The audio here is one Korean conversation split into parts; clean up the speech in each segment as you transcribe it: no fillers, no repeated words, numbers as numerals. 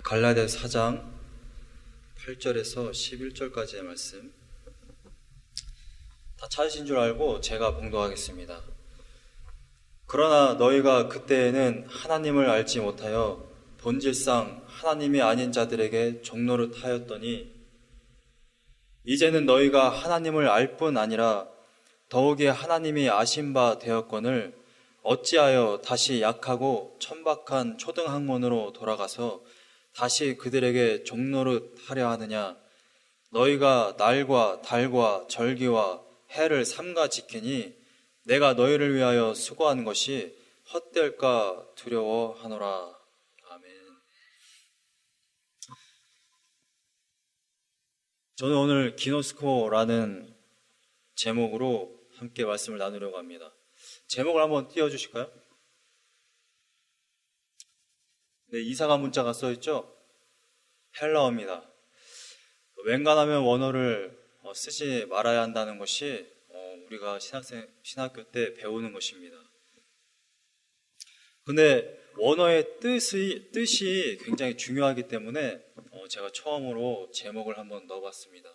갈라디아서 4장 8절에서 11절까지의 말씀 다 찾으신 줄 알고 제가 봉독하겠습니다. 그러나 너희가 그때에는 하나님을 알지 못하여 본질상 하나님이 아닌 자들에게 종노릇하였더니 이제는 너희가 하나님을 알 뿐 아니라 더욱이 하나님이 아신 바 되었거늘 어찌하여 다시 약하고 천박한 초등학문으로 돌아가서 다시 그들에게 종노릇하려 하느냐. 너희가 날과 달과 절기와 해를 삼가 지키니 내가 너희를 위하여 수고한 것이 헛될까 두려워하노라. 아멘. 저는 오늘 기노스코라는 제목으로 함께 말씀을 나누려고 합니다. 제목을 한번 띄워주실까요? 네, 이사가 문자가 써있죠? 헬라어입니다. 웬간하면 원어를 쓰지 말아야 한다는 것이 우리가 신학교 때 배우는 것입니다. 근데 원어의 뜻이 굉장히 중요하기 때문에 제가 처음으로 제목을 한번 넣어봤습니다.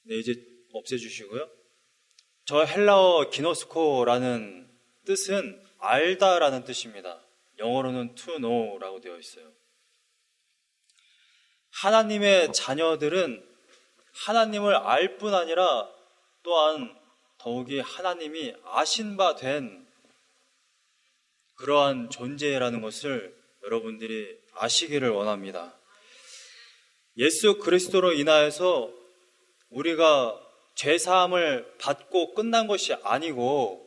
네, 이제 없애주시고요. 저 헬라어 기노스코라는 뜻은 알다라는 뜻입니다. 영어로는 to know라고 되어 있어요. 하나님의 자녀들은 하나님을 알 뿐 아니라 또한 더욱이 하나님이 아신 바 된 그러한 존재라는 것을 여러분들이 아시기를 원합니다. 예수 그리스도로 인하여서 우리가 죄사함을 받고 끝난 것이 아니고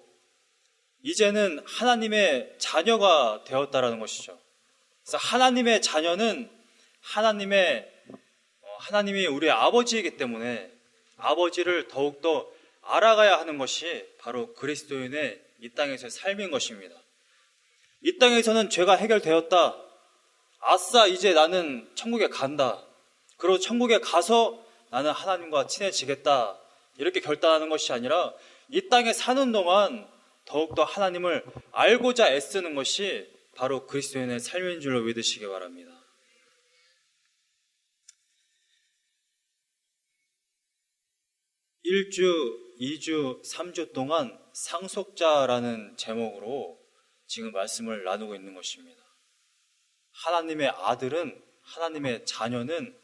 이제는 하나님의 자녀가 되었다라는 것이죠. 그래서 하나님의 자녀는 하나님이 우리의 아버지이기 때문에 아버지를 더욱더 알아가야 하는 것이 바로 그리스도인의 이 땅에서의 삶인 것입니다. 이 땅에서는 죄가 해결되었다. 아싸, 이제 나는 천국에 간다. 그리고 천국에 가서 나는 하나님과 친해지겠다. 이렇게 결단하는 것이 아니라 이 땅에 사는 동안 더욱더 하나님을 알고자 애쓰는 것이 바로 그리스도인의 삶인 줄로 믿으시기 바랍니다. 1주, 2주, 3주 동안 상속자라는 제목으로 지금 말씀을 나누고 있는 것입니다. 하나님의 아들은, 하나님의 자녀는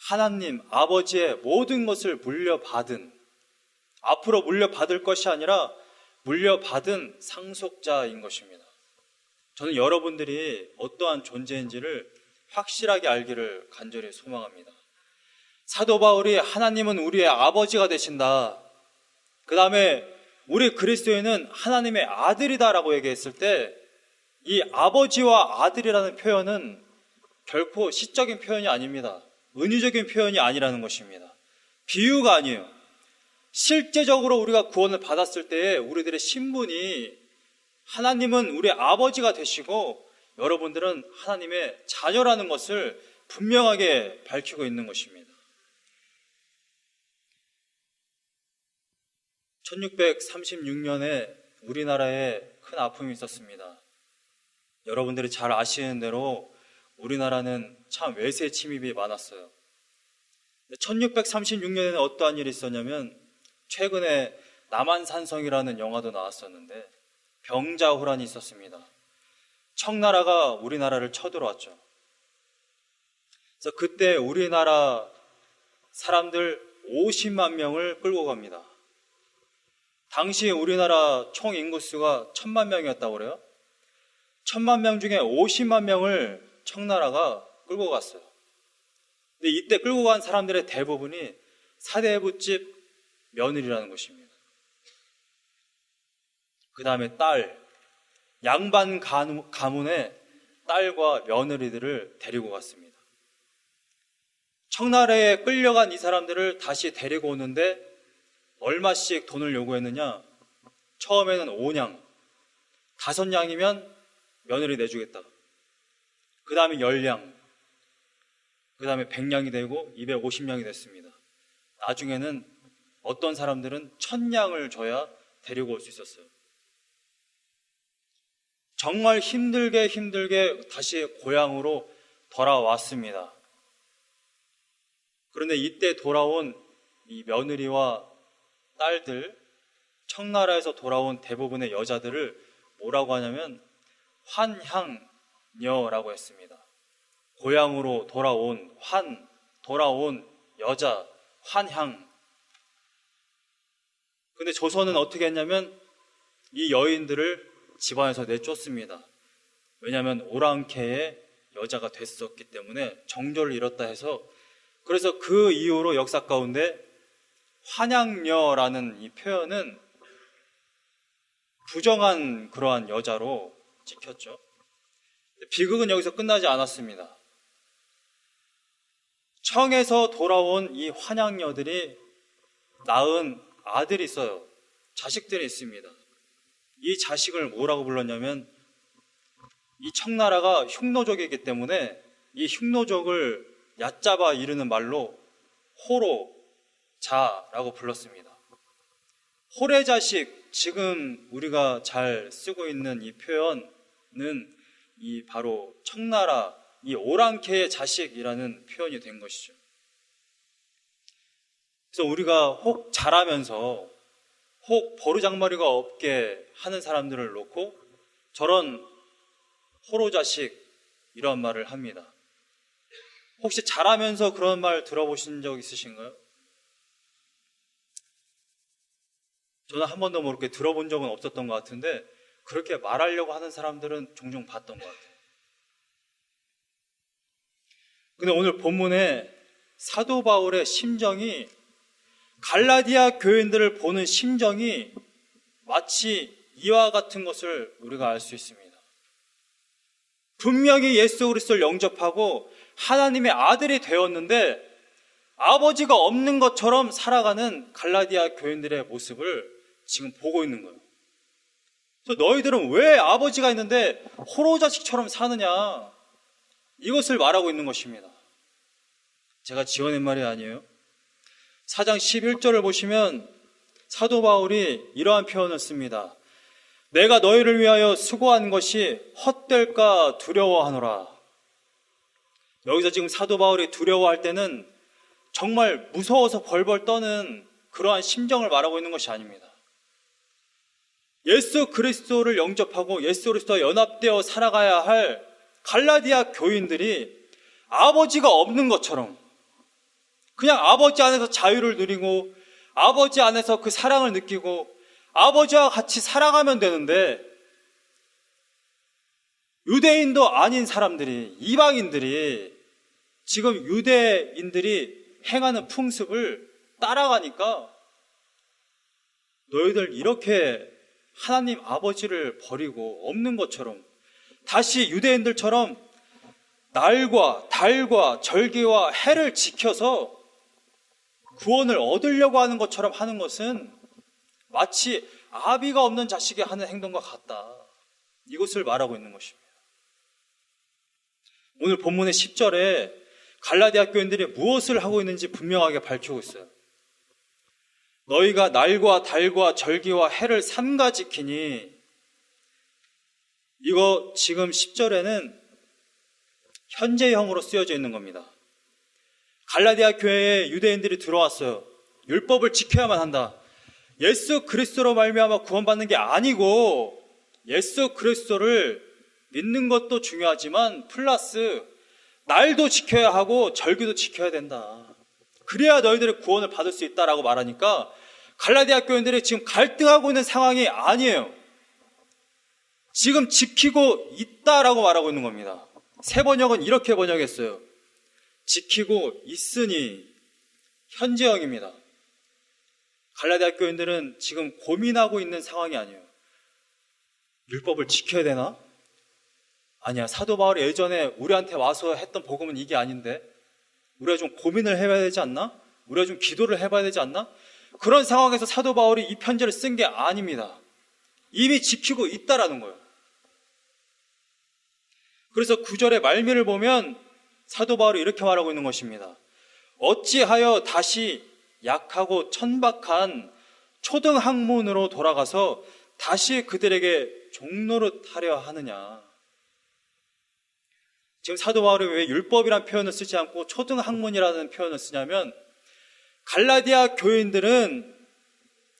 하나님 아버지의 모든 것을 물려받은, 앞으로 물려받을 것이 아니라 물려받은 상속자인 것입니다. 저는 여러분들이 어떠한 존재인지를 확실하게 알기를 간절히 소망합니다. 사도 바울이 하나님은 우리의 아버지가 되신다. 그 다음에 우리 그리스도인은 하나님의 아들이다라고 얘기했을 때 이 아버지와 아들이라는 표현은 결코 시적인 표현이 아닙니다. 은유적인 표현이 아니라는 것입니다. 비유가 아니에요. 실제적으로 우리가 구원을 받았을 때에 우리들의 신분이 하나님은 우리 아버지가 되시고 여러분들은 하나님의 자녀라는 것을 분명하게 밝히고 있는 것입니다. 1636년에 우리나라에 큰 아픔이 있었습니다. 여러분들이 잘 아시는 대로 우리나라는 참 외세 침입이 많았어요. 1636년에는 어떠한 일이 있었냐면 최근에 남한산성이라는 영화도 나왔었는데 병자호란이 있었습니다. 청나라가 우리나라를 쳐들어왔죠. 그래서 그때 우리나라 사람들 50만 명을 끌고 갑니다. 당시 우리나라 총 인구수가 1000만 명이었다고 그래요. 1000만 명 중에 50만 명을 청나라가 끌고 갔어요. 근데 이때 끌고 간 사람들의 대부분이 사대부집 며느리라는 것입니다. 그 다음에 양반 가문의 딸과 며느리들을 데리고 갔습니다. 청나라에 끌려간 이 사람들을 다시 데리고 오는데 얼마씩 돈을 요구했느냐? 처음에는 5냥, 5냥이면 며느리 내주겠다. 그 다음에 10냥, 그 다음에 100냥이 되고 250냥이 됐습니다. 나중에는 어떤 사람들은 1000냥을 줘야 데리고 올 수 있었어요. 정말 힘들게 다시 고향으로 돌아왔습니다. 그런데 이때 돌아온 이 며느리와 딸들, 청나라에서 돌아온 대부분의 여자들을 뭐라고 하냐면 환향녀라고 했습니다. 고향으로 돌아온 여자, 환향. 근데 조선은 어떻게 했냐면 이 여인들을 집안에서 내쫓습니다. 왜냐하면 오랑캐의 여자가 됐었기 때문에 정조를 잃었다 해서, 그래서 그 이후로 역사 가운데 환양녀라는 이 표현은 부정한 그러한 여자로 찍혔죠. 비극은 여기서 끝나지 않았습니다. 청에서 돌아온 이 환양녀들이 낳은 아들이 있어요. 자식들이 있습니다. 이 자식을 뭐라고 불렀냐면, 이 청나라가 흉노족이기 때문에 이 흉노족을 얕잡아 이르는 말로 호로자라고 불렀습니다. 호래 자식, 지금 우리가 잘 쓰고 있는 이 표현은 이 바로 청나라 이 오랑캐의 자식이라는 표현이 된 것이죠. 그래서 우리가 혹 자라면서 혹 버르장머리가 없게 하는 사람들을 놓고 저런 호로자식 이런 말을 합니다. 혹시 자라면서 그런 말 들어보신 적 있으신가요? 저는 한 번도 모르게 들어본 적은 없었던 것 같은데 그렇게 말하려고 하는 사람들은 종종 봤던 것 같아요. 근데 오늘 본문에 사도 바울의 심정이, 갈라디아 교인들을 보는 심정이 마치 이와 같은 것을 우리가 알 수 있습니다. 분명히 예수 그리스도를 영접하고 하나님의 아들이 되었는데 아버지가 없는 것처럼 살아가는 갈라디아 교인들의 모습을 지금 보고 있는 거예요. 그래서 너희들은 왜 아버지가 있는데 호로자식처럼 사느냐, 이것을 말하고 있는 것입니다. 제가 지어낸 말이 아니에요. 4장 11절을 보시면 사도 바울이 이러한 표현을 씁니다. 내가 너희를 위하여 수고한 것이 헛될까 두려워하노라. 여기서 지금 사도 바울이 두려워할 때는 정말 무서워서 벌벌 떠는 그러한 심정을 말하고 있는 것이 아닙니다. 예수 그리스도를 영접하고 예수 그리스도와 연합되어 살아가야 할 갈라디아 교인들이 아버지가 없는 것처럼 그냥 아버지 안에서 자유를 누리고 아버지 안에서 그 사랑을 느끼고 아버지와 같이 살아가면 되는데, 유대인도 아닌 사람들이, 이방인들이 지금 유대인들이 행하는 풍습을 따라가니까 너희들 이렇게 하나님 아버지를 버리고 없는 것처럼 다시 유대인들처럼 날과 달과 절기와 해를 지켜서 구원을 얻으려고 하는 것처럼 하는 것은 마치 아비가 없는 자식이 하는 행동과 같다. 이것을 말하고 있는 것입니다. 오늘 본문의 10절에 갈라디아 교인들이 무엇을 하고 있는지 분명하게 밝히고 있어요. 너희가 날과 달과 절기와 해를 삼가 지키니, 이거 지금 10절에는 현재형으로 쓰여져 있는 겁니다. 갈라디아 교회에 유대인들이 들어왔어요. 율법을 지켜야만 한다. 예수 그리스도로 말미암아 구원받는 게 아니고 예수 그리스도를 믿는 것도 중요하지만 플러스 날도 지켜야 하고 절기도 지켜야 된다. 그래야 너희들의 구원을 받을 수 있다라고 말하니까 갈라디아 교인들이 지금 갈등하고 있는 상황이 아니에요. 지금 지키고 있다라고 말하고 있는 겁니다. 새 번역은 이렇게 번역했어요. 지키고 있으니, 현재형입니다. 갈라디아 교인들은 지금 고민하고 있는 상황이 아니에요. 율법을 지켜야 되나? 아니야, 사도 바울이 예전에 우리한테 와서 했던 복음은 이게 아닌데 우리가 좀 고민을 해봐야 되지 않나? 우리가 좀 기도를 해봐야 되지 않나? 그런 상황에서 사도 바울이 이 편지를 쓴 게 아닙니다. 이미 지키고 있다라는 거예요. 그래서 9절의 말미를 보면 사도 바울이 이렇게 말하고 있는 것입니다. 어찌하여 다시 약하고 천박한 초등학문으로 돌아가서 다시 그들에게 종노릇하려 하느냐. 지금 사도 바울이 왜 율법이라는 표현을 쓰지 않고 초등학문이라는 표현을 쓰냐면, 갈라디아 교인들은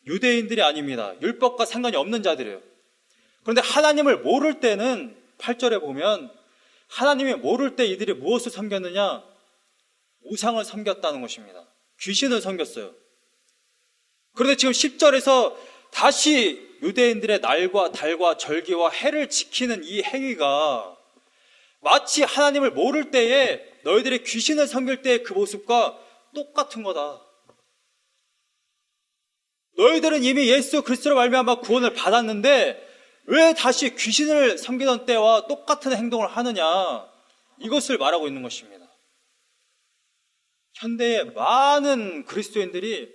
유대인들이 아닙니다. 율법과 상관이 없는 자들이에요. 그런데 하나님을 모를 때는 8절에 보면 하나님을 모를 때 이들이 무엇을 섬겼느냐? 우상을 섬겼다는 것입니다. 귀신을 섬겼어요. 그런데 지금 10절에서 다시 유대인들의 날과 달과 절기와 해를 지키는 이 행위가 마치 하나님을 모를 때에 너희들이 귀신을 섬길 때의 그 모습과 똑같은 거다. 너희들은 이미 예수 그리스도로 말미암아 구원을 받았는데 왜 다시 귀신을 섬기던 때와 똑같은 행동을 하느냐, 이것을 말하고 있는 것입니다. 현대의 많은 그리스도인들이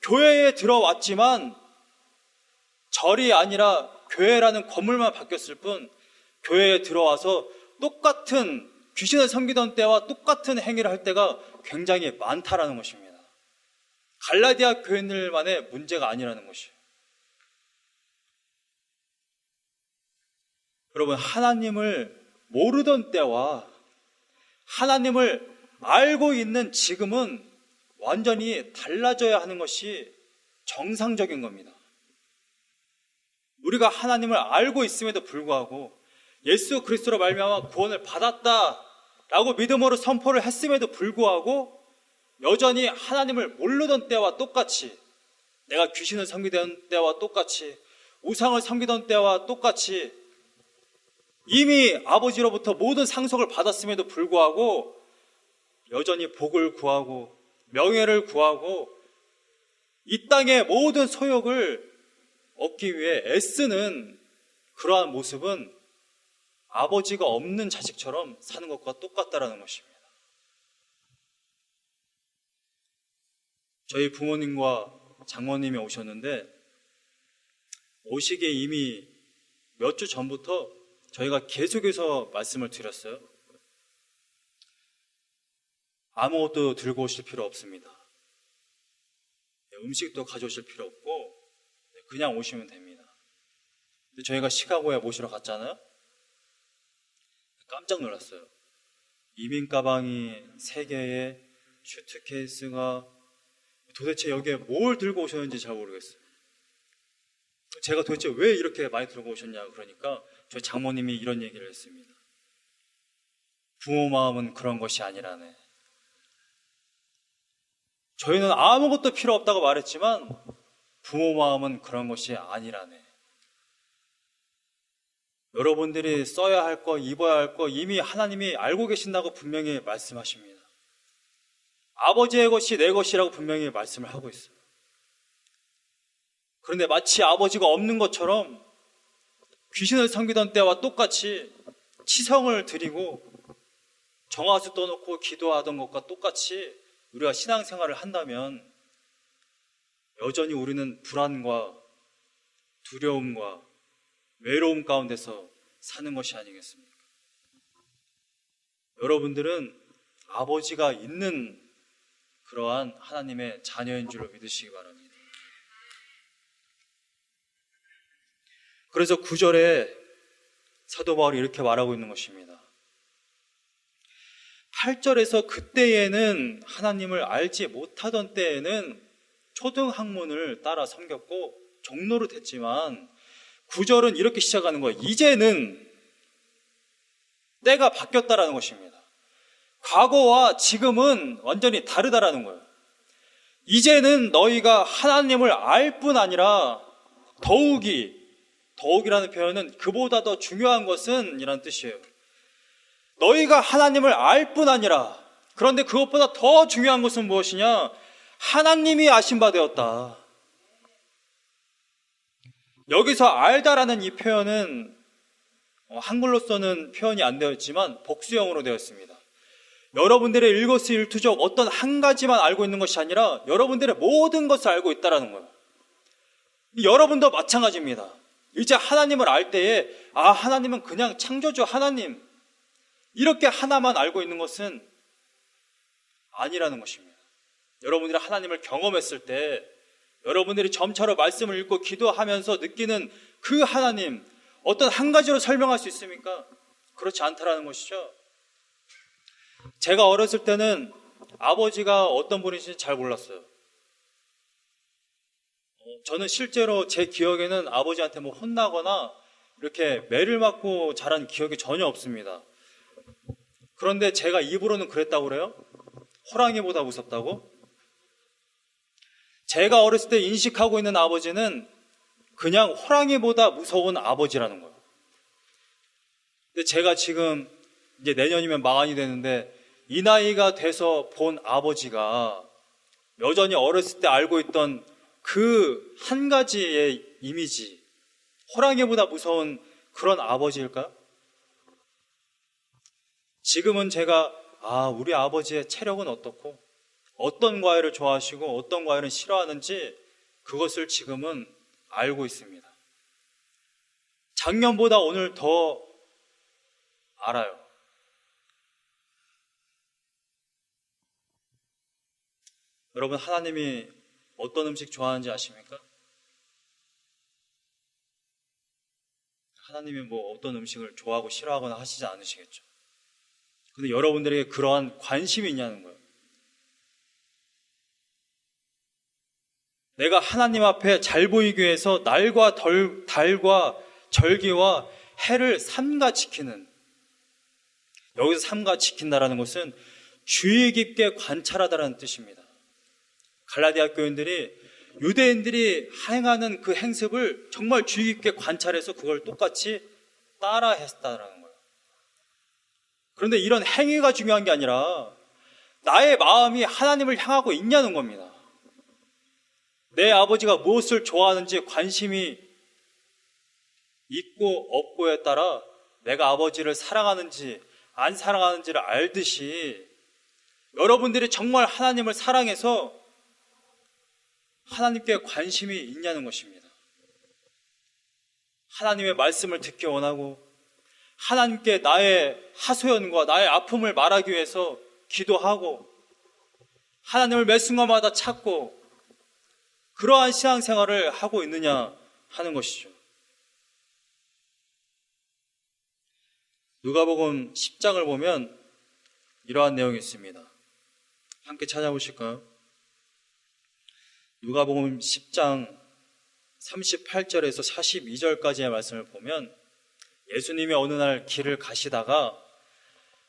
교회에 들어왔지만 절이 아니라 교회라는 건물만 바뀌었을 뿐 교회에 들어와서 똑같은 귀신을 섬기던 때와 똑같은 행위를 할 때가 굉장히 많다라는 것입니다. 갈라디아 교인들만의 문제가 아니라는 것이에요. 여러분, 하나님을 모르던 때와 하나님을 알고 있는 지금은 완전히 달라져야 하는 것이 정상적인 겁니다. 우리가 하나님을 알고 있음에도 불구하고 예수 그리스도로 말미암아 구원을 받았다라고 믿음으로 선포를 했음에도 불구하고 여전히 하나님을 모르던 때와 똑같이, 내가 귀신을 섬기던 때와 똑같이, 우상을 섬기던 때와 똑같이 이미 아버지로부터 모든 상속을 받았음에도 불구하고 여전히 복을 구하고 명예를 구하고 이 땅의 모든 소욕을 얻기 위해 애쓰는 그러한 모습은 아버지가 없는 자식처럼 사는 것과 똑같다라는 것입니다. 저희 부모님과 장모님이 오셨는데 오시기에 이미 몇 주 전부터 저희가 계속해서 말씀을 드렸어요. 아무것도 들고 오실 필요 없습니다. 음식도 가져오실 필요 없고 그냥 오시면 됩니다. 근데 저희가 시카고에 모시러 갔잖아요. 깜짝 놀랐어요. 이민 가방이 3개에 슈트케이스가 도대체 여기에 뭘 들고 오셨는지 잘 모르겠어요. 제가 도대체 왜 이렇게 많이 들고 오셨냐 그러니까 저희 장모님이 이런 얘기를 했습니다. 부모 마음은 그런 것이 아니라네. 저희는 아무것도 필요 없다고 말했지만 부모 마음은 그런 것이 아니라네. 여러분들이 써야 할 거, 입어야 할 거 이미 하나님이 알고 계신다고 분명히 말씀하십니다. 아버지의 것이 내 것이라고 분명히 말씀을 하고 있어요. 그런데 마치 아버지가 없는 것처럼 귀신을 섬기던 때와 똑같이 치성을 드리고 정화수 떠놓고 기도하던 것과 똑같이 우리가 신앙생활을 한다면 여전히 우리는 불안과 두려움과 외로움 가운데서 사는 것이 아니겠습니까? 여러분들은 아버지가 있는 그러한 하나님의 자녀인 줄로 믿으시기 바랍니다. 그래서 9절에 사도 바울이 이렇게 말하고 있는 것입니다. 8절에서 그때에는 하나님을 알지 못하던 때에는 초등학문을 따라 섬겼고 종로를 했지만 9절은 이렇게 시작하는 거예요. 이제는 때가 바뀌었다라는 것입니다. 과거와 지금은 완전히 다르다라는 거예요. 이제는 너희가 하나님을 알 뿐 아니라 더욱이라는 표현은 그보다 더 중요한 것은 이란 뜻이에요. 너희가 하나님을 알 뿐 아니라, 그런데 그것보다 더 중요한 것은 무엇이냐? 하나님이 아신 바 되었다. 여기서 알다라는 이 표현은 한글로서는 표현이 안 되었지만 복수형으로 되었습니다. 여러분들의 일거수일투족 어떤 한 가지만 알고 있는 것이 아니라 여러분들의 모든 것을 알고 있다는 거예요. 여러분도 마찬가지입니다. 이제 하나님을 알 때에 하나님은 그냥 창조주 하나님 이렇게 하나만 알고 있는 것은 아니라는 것입니다. 여러분들이 하나님을 경험했을 때 여러분들이 점차로 말씀을 읽고 기도하면서 느끼는 그 하나님 어떤 한 가지로 설명할 수 있습니까? 그렇지 않다라는 것이죠. 제가 어렸을 때는 아버지가 어떤 분이신지 잘 몰랐어요. 저는 실제로 제 기억에는 아버지한테 뭐 혼나거나 이렇게 매를 맞고 자란 기억이 전혀 없습니다. 그런데 제가 입으로는 그랬다고 그래요? 호랑이보다 무섭다고? 제가 어렸을 때 인식하고 있는 아버지는 그냥 호랑이보다 무서운 아버지라는 거예요. 근데 제가 지금 이제 내년이면 마흔이 되는데 이 나이가 돼서 본 아버지가 여전히 어렸을 때 알고 있던 그 한 가지의 이미지, 호랑이보다 무서운 그런 아버지일까요? 지금은 제가 우리 아버지의 체력은 어떻고 어떤 과일을 좋아하시고 어떤 과일은 싫어하는지 그것을 지금은 알고 있습니다. 작년보다 오늘 더 알아요. 여러분, 하나님이 어떤 음식 좋아하는지 아십니까? 하나님이 뭐 어떤 음식을 좋아하고 싫어하거나 하시지 않으시겠죠. 근데 여러분들에게 그러한 관심이 있냐는 거예요. 내가 하나님 앞에 잘 보이기 위해서 날과 달과 절기와 해를 삼가 지키는, 여기서 삼가 지킨다라는 것은 주의 깊게 관찰하다라는 뜻입니다. 갈라디아 교인들이 유대인들이 행하는 그 행습을 정말 주의 깊게 관찰해서 그걸 똑같이 따라 했다라는 거예요. 그런데 이런 행위가 중요한 게 아니라 나의 마음이 하나님을 향하고 있냐는 겁니다. 내 아버지가 무엇을 좋아하는지 관심이 있고 없고에 따라 내가 아버지를 사랑하는지 안 사랑하는지를 알듯이 여러분들이 정말 하나님을 사랑해서 하나님께 관심이 있냐는 것입니다. 하나님의 말씀을 듣기 원하고 하나님께 나의 하소연과 나의 아픔을 말하기 위해서 기도하고 하나님을 매 순간마다 찾고 그러한 신앙생활을 하고 있느냐 하는 것이죠. 누가복음 10장을 보면 이러한 내용이 있습니다. 함께 찾아보실까요? 누가복음 10장 38절에서 42절까지의 말씀을 보면 예수님이 어느 날 길을 가시다가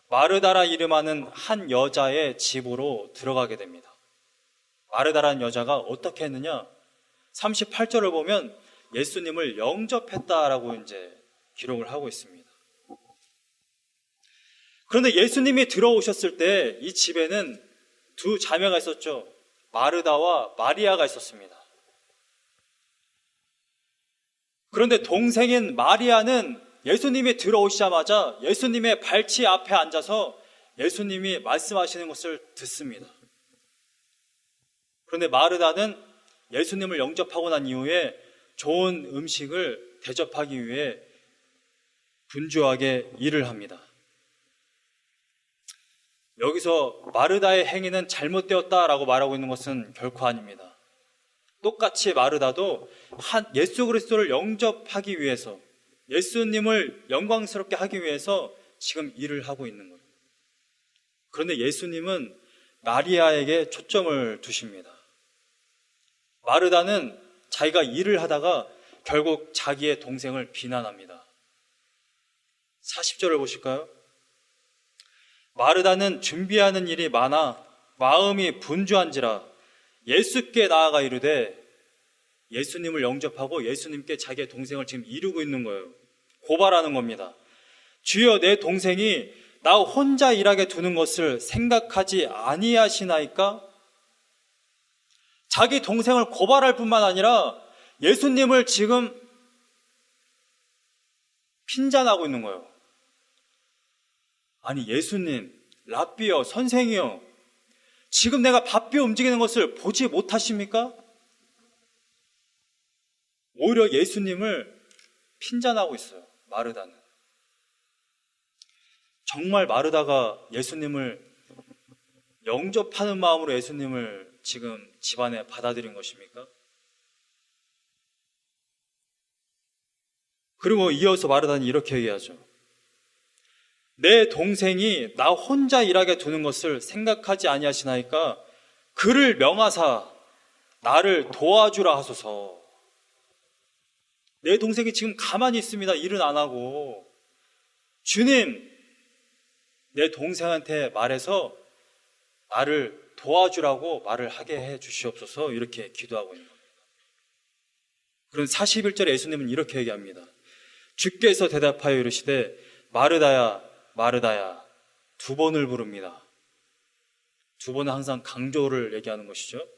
마르다라 이름하는 한 여자의 집으로 들어가게 됩니다. 마르다라는 여자가 어떻게 했느냐? 38절을 보면 예수님을 영접했다라고 이제 기록을 하고 있습니다. 그런데 예수님이 들어오셨을 때 이 집에는 두 자매가 있었죠. 마르다와 마리아가 있었습니다. 그런데 동생인 마리아는 예수님이 들어오시자마자 예수님의 발치 앞에 앉아서 예수님이 말씀하시는 것을 듣습니다. 그런데 마르다는 예수님을 영접하고 난 이후에 좋은 음식을 대접하기 위해 분주하게 일을 합니다. 여기서 마르다의 행위는 잘못되었다라고 말하고 있는 것은 결코 아닙니다. 똑같이 마르다도 예수 그리스도를 영접하기 위해서 예수님을 영광스럽게 하기 위해서 지금 일을 하고 있는 거예요. 그런데 예수님은 마리아에게 초점을 두십니다. 마르다는 자기가 일을 하다가 결국 자기의 동생을 비난합니다. 40절을 보실까요? 마르다는 준비하는 일이 많아 마음이 분주한지라 예수께 나아가 이르되, 예수님을 영접하고 예수님께 자기의 동생을 지금 이루고 있는 거예요. 고발하는 겁니다. 주여, 내 동생이 나 혼자 일하게 두는 것을 생각하지 아니하시나이까? 자기 동생을 고발할 뿐만 아니라 예수님을 지금 핀잔하고 있는 거예요. 아니, 예수님, 랍비여, 선생이여, 지금 내가 바삐 움직이는 것을 보지 못하십니까? 오히려 예수님을 핀잔하고 있어요, 마르다는. 정말 마르다가 예수님을 영접하는 마음으로 예수님을 지금 집안에 받아들인 것입니까? 그리고 이어서 마르다는 이렇게 얘기하죠. 내 동생이 나 혼자 일하게 두는 것을 생각하지 아니하시나이까 그를 명하사 나를 도와주라 하소서. 내 동생이 지금 가만히 있습니다. 일은 안 하고. 주님, 내 동생한테 말해서 나를 도와주라고 말을 하게 해 주시옵소서. 이렇게 기도하고 있는 겁니다. 그런 41절에 예수님은 이렇게 얘기합니다. 주께서 대답하여 이르시되 마르다야 마르다야, 두 번을 부릅니다. 두 번은 항상 강조를 얘기하는 것이죠.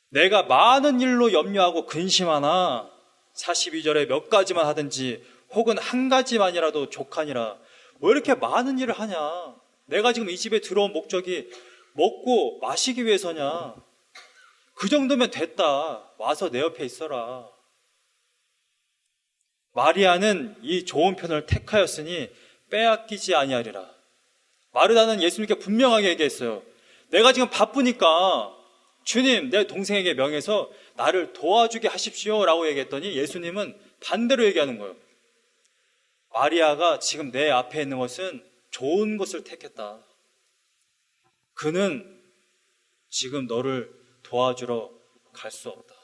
내가 많은 일로 염려하고 근심하나 42절에 몇 가지만 하든지 혹은 한 가지만이라도 족하니라. 왜 이렇게 많은 일을 하냐? 내가 지금 이 집에 들어온 목적이 먹고 마시기 위해서냐? 그 정도면 됐다. 와서 내 옆에 있어라. 마리아는 이 좋은 편을 택하였으니 빼앗기지 아니하리라. 마르다는 예수님께 분명하게 얘기했어요. 내가 지금 바쁘니까 주님, 내 동생에게 명해서 나를 도와주게 하십시오 라고 얘기했더니 예수님은 반대로 얘기하는 거예요. 마리아가 지금 내 앞에 있는 것은 좋은 것을 택했다. 그는 지금 너를 도와주러 갈 수 없다.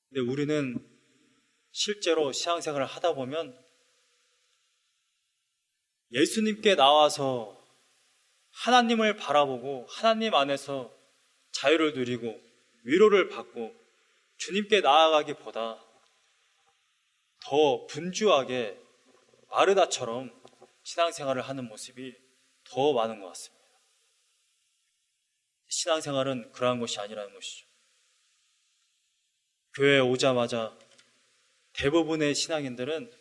근데 우리는 실제로 신앙생활을 하다 보면 예수님께 나와서 하나님을 바라보고 하나님 안에서 자유를 누리고 위로를 받고 주님께 나아가기보다 더 분주하게 마르다처럼 신앙생활을 하는 모습이 더 많은 것 같습니다. 신앙생활은 그러한 것이 아니라는 것이죠. 교회에 오자마자 대부분의 신앙인들은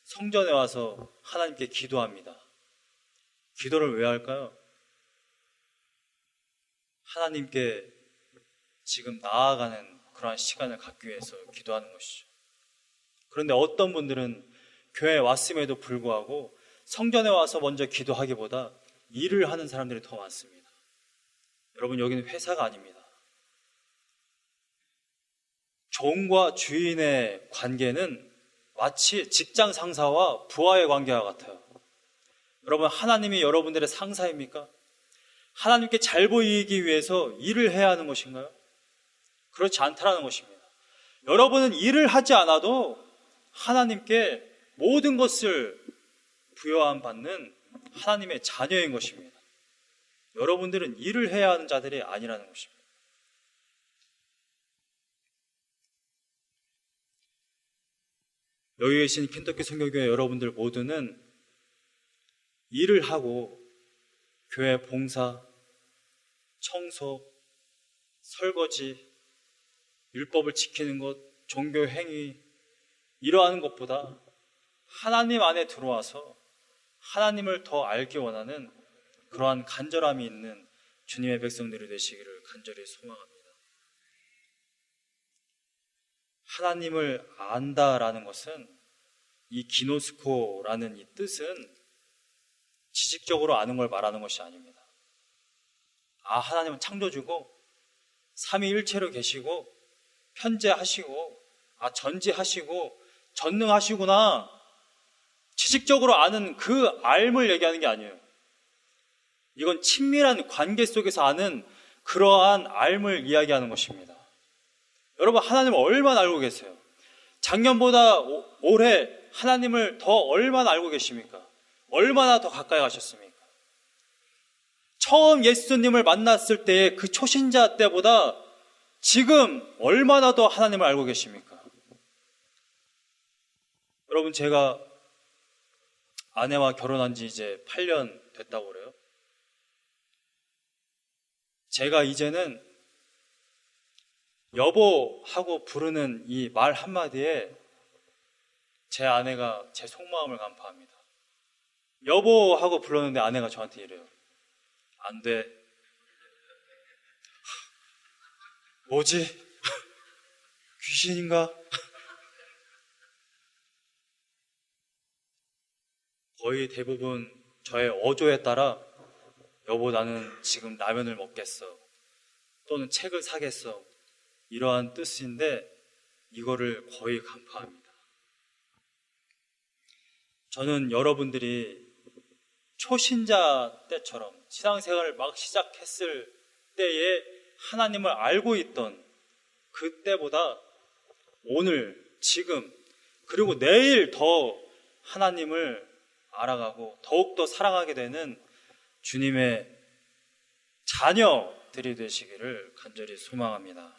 성전에 와서 하나님께 기도합니다. 기도를 왜 할까요? 하나님께 지금 나아가는 그러한 시간을 갖기 위해서 기도하는 것이죠. 그런데 어떤 분들은 교회에 왔음에도 불구하고 성전에 와서 먼저 기도하기보다 일을 하는 사람들이 더 많습니다. 여러분, 여기는 회사가 아닙니다. 종과 주인의 관계는 마치 직장 상사와 부하의 관계와 같아요. 여러분, 하나님이 여러분들의 상사입니까? 하나님께 잘 보이기 위해서 일을 해야 하는 것인가요? 그렇지 않다라는 것입니다. 여러분은 일을 하지 않아도 하나님께 모든 것을 부여함 받는 하나님의 자녀인 것입니다. 여러분들은 일을 해야 하는 자들이 아니라는 것입니다. 여기 계신 켄터키 선교교회 여러분들 모두는 일을 하고 교회 봉사, 청소, 설거지, 율법을 지키는 것, 종교 행위 이러한 것보다 하나님 안에 들어와서 하나님을 더 알기 원하는 그러한 간절함이 있는 주님의 백성들이 되시기를 간절히 소망합니다. 하나님을 안다라는 것은 이 기노스코라는 이 뜻은 지식적으로 아는 걸 말하는 것이 아닙니다. 아, 하나님은 창조주고 삼위일체로 계시고 편재하시고 전지하시고 전능하시구나. 지식적으로 아는 그 알을 얘기하는 게 아니에요. 이건 친밀한 관계 속에서 아는 그러한 알을 이야기하는 것입니다. 여러분, 하나님을 얼마나 알고 계세요? 작년보다 올해 하나님을 더 얼마나 알고 계십니까? 얼마나 더 가까이 가셨습니까? 처음 예수님을 만났을 때의 그 초신자 때보다 지금 얼마나 더 하나님을 알고 계십니까? 여러분, 제가 아내와 결혼한 지 이제 8년 됐다고 그래요. 제가 이제는 여보하고 부르는 이 말 한마디에 제 아내가 제 속마음을 간파합니다. 여보하고 불렀는데 아내가 저한테 이래요. 안 돼. 뭐지? 귀신인가? 거의 대부분 저의 어조에 따라 여보, 나는 지금 라면을 먹겠어. 또는 책을 사겠어. 이러한 뜻인데 이거를 거의 간파합니다. 저는 여러분들이 초신자 때처럼 신앙생활을 막 시작했을 때에 하나님을 알고 있던 그때보다 오늘, 지금, 그리고 내일 더 하나님을 알아가고 더욱더 사랑하게 되는 주님의 자녀들이 되시기를 간절히 소망합니다.